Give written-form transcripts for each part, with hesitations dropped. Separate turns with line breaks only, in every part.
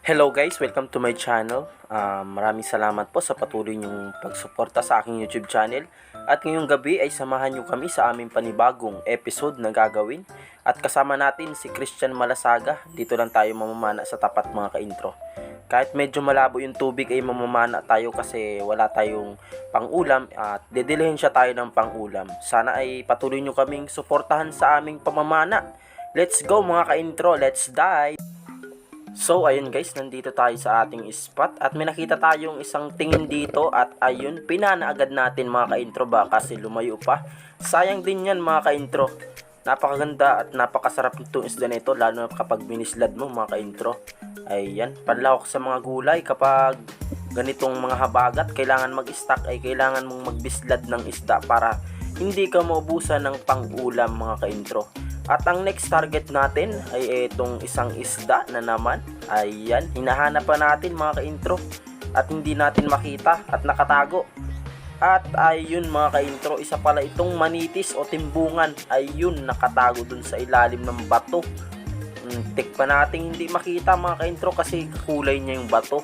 Hello guys, welcome to my channel. Maraming salamat po sa patuloy niyong pagsuporta sa aking YouTube channel. At ngayong gabi ay samahan niyo kami sa aming panibagong episode na gagawin. At kasama natin si Christian Malasaga. Dito lang tayo mamamana sa tapat mga ka-intro. Kahit medyo malabo yung tubig ay mamamana tayo kasi wala tayong pang-ulam at dedelehin siya tayo ng pang-ulam. Sana ay patuloy niyo kaming suportahan sa aming pamamana. Let's go mga ka-intro, let's dive! So ayun guys, nandito tayo sa ating spot at may nakita tayong isang tingin dito at ayun, pinana agad natin mga ka-intro ba kasi lumayo pa. Sayang din yan mga ka-intro. Napakaganda at napakasarap nitong isda nito lalo na kapag binislad mo mga ka-intro. Ayan, panlawak sa mga gulay kapag ganitong mga habagat, kailangan mag-stock ay kailangan mong magbislad ng isda para hindi ka maubusan ng pang-ulam mga ka-intro. At ang next target natin ay itong isang isda na naman. Ayan, hinahanap pa natin mga ka-intro at hindi natin makita at nakatago. At ayun mga ka-intro, isa pala itong manitis o timbungan. Ayun, nakatago dun sa ilalim ng bato. Tik pa natin hindi makita mga ka-intro kasi kulay niya yung bato.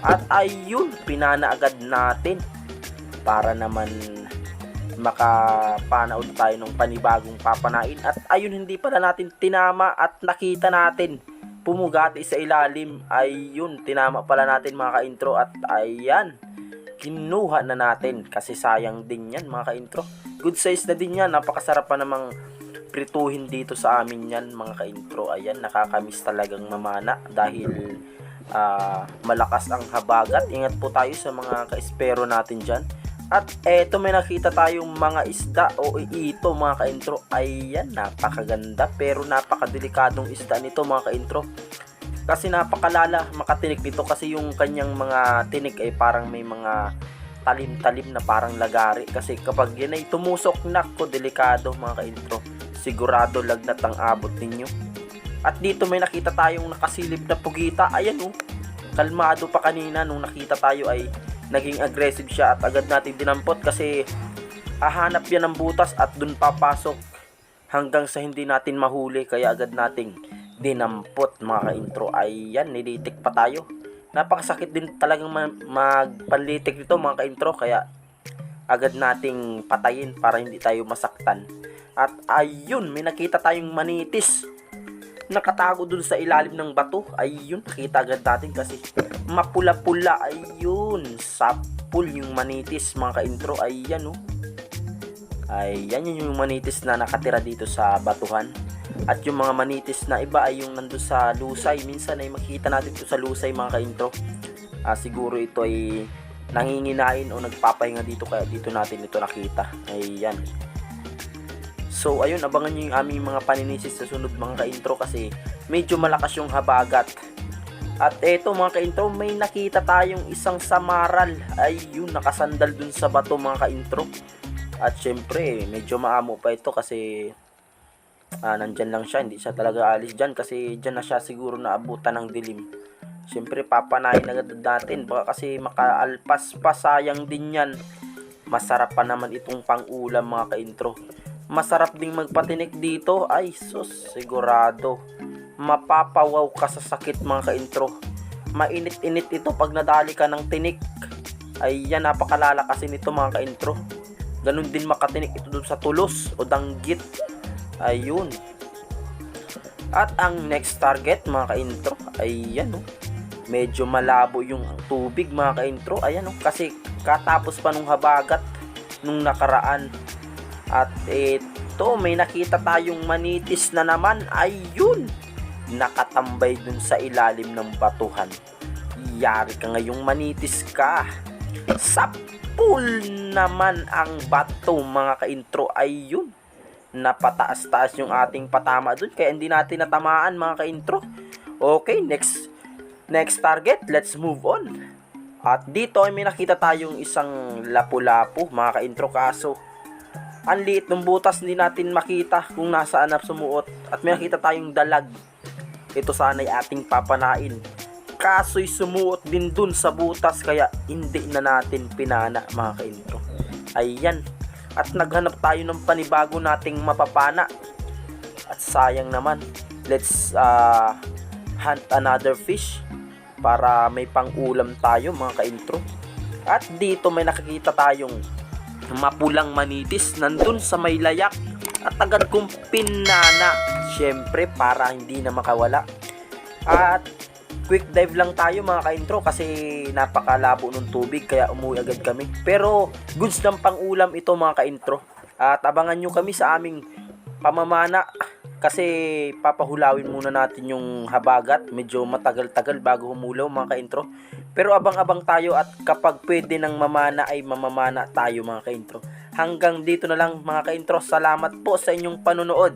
At ayun, pinana agad natin para naman makapanaod tayo ng panibagong papanain. At ayun, hindi pala natin tinama at nakita natin pumugati sa ilalim. Ayun, tinama pala natin mga ka-intro at ayan, kinuha na natin kasi sayang din yan mga ka-intro. Good size na din yan, napakasarap pa namang prituhin dito sa amin yan mga ka-intro. Ayan, nakakamiss talagang mamana dahil malakas ang habagat. Ingat po tayo sa mga ka-espero natin dyan. At eto, may nakita tayong mga isda o ito mga ka-intro. Ayan, napakaganda pero napakadelikadong isda nito mga ka-intro. Kasi napakalala makatinik dito kasi yung kanyang mga tinik ay parang may mga talim-talim na parang lagari. Kasi kapag yan ay tumusok, nako, delikado mga ka-intro. Sigurado lagnat ang abot ninyo. At dito may nakita tayong nakasilip na pugita. Ayan oh, kalmado pa kanina nung nakita tayo ay naging aggressive siya at agad natin dinampot kasi hahanap yan ng butas at dun papasok hanggang sa hindi natin mahuli, kaya agad nating dinampot mga ka-intro. Ayan, nilitik pa tayo. Napakasakit din talagang magpanlitik dito mga ka-intro, kaya agad nating patayin para hindi tayo masaktan. At ayun, may nakita tayong manitis nakatago dun sa ilalim ng bato. Ayun, nakita agad natin kasi mapula-pula. Ayun, sapul yung manitis mga ka-intro. Ayan oh. Ayan, yun yung manitis na nakatira dito sa batuhan. At yung mga manitis na iba ay yung nandun sa lusay. Minsan ay makikita natin ito sa lusay mga ka-intro. Siguro ito ay nanginginain o nagpapahinga dito kaya dito natin ito nakita. Ayan. So ayun, abangan nyo yung aming mga paninisis sa sunod mga ka-intro kasi medyo malakas yung habagat. At eto mga ka-intro, may nakita tayong isang samaral. Ayun, nakasandal dun sa bato mga ka-intro. At syempre, medyo maamo pa ito kasi nandyan lang siya. Hindi siya talaga alis dyan kasi dyan na siya siguro naabutan ng dilim. Syempre, papanahin agad natin. Baka kasi makaalpas pa, sayang din yan. Masarap pa naman itong pang-ulam mga ka-intro. Masarap ding magpatinik dito. Ay sus, sigurado mapapawaw ka sa sakit mga ka-intro. Mainit-init ito pag nadali ka ng tinik. Ayan, napakalala kasi nito mga ka-intro. Ganun din makatinik ito dun sa tulos o danggit. Ayun. At ang next target mga ka-intro, ayan oh, medyo malabo yung tubig mga ka-intro. Ayan oh, kasi katapos pa nung habagat nung nakaraan. At ito, may nakita tayong manitis na naman. Ayun, nakatambay dun sa ilalim ng batuhan. Yari ka ngayong manitis ka. Sapul naman ang bato mga ka-intro. Ayun, napataas-taas yung ating patama dun kaya hindi natin natamaan mga ka-intro. Okay, next target, let's move on. At dito ay may nakita tayong isang lapu-lapu mga ka-intro, kaso ang liit ng butas, hindi natin makita kung nasaan na sumuot. At may nakita tayong dalag. Ito sana ay ating papanain. Kaso'y sumuot din dun sa butas kaya hindi na natin pinana mga ka-intro. Ayan. At naghanap tayo ng panibago nating mapapana. At sayang naman. Let's hunt another fish. para may pang-ulam tayo mga ka-intro. At dito may nakikita tayong mapulang manitis nandun sa may layak at agad kong pinana, syempre para hindi na makawala. At quick dive lang tayo mga ka-intro kasi napakalabo ng tubig kaya umuwi agad kami. Pero goods ng pang-ulam ito mga ka-intro. At abangan nyo kami sa aming pamamana kasi papahulawin muna natin yung habagat. Medyo matagal-tagal bago humulaw mga ka-intro. Pero abang-abang tayo at kapag pwede nang mamana ay mamamana tayo mga ka-intro. Hanggang dito na lang mga ka-intro. Salamat po sa inyong panonood.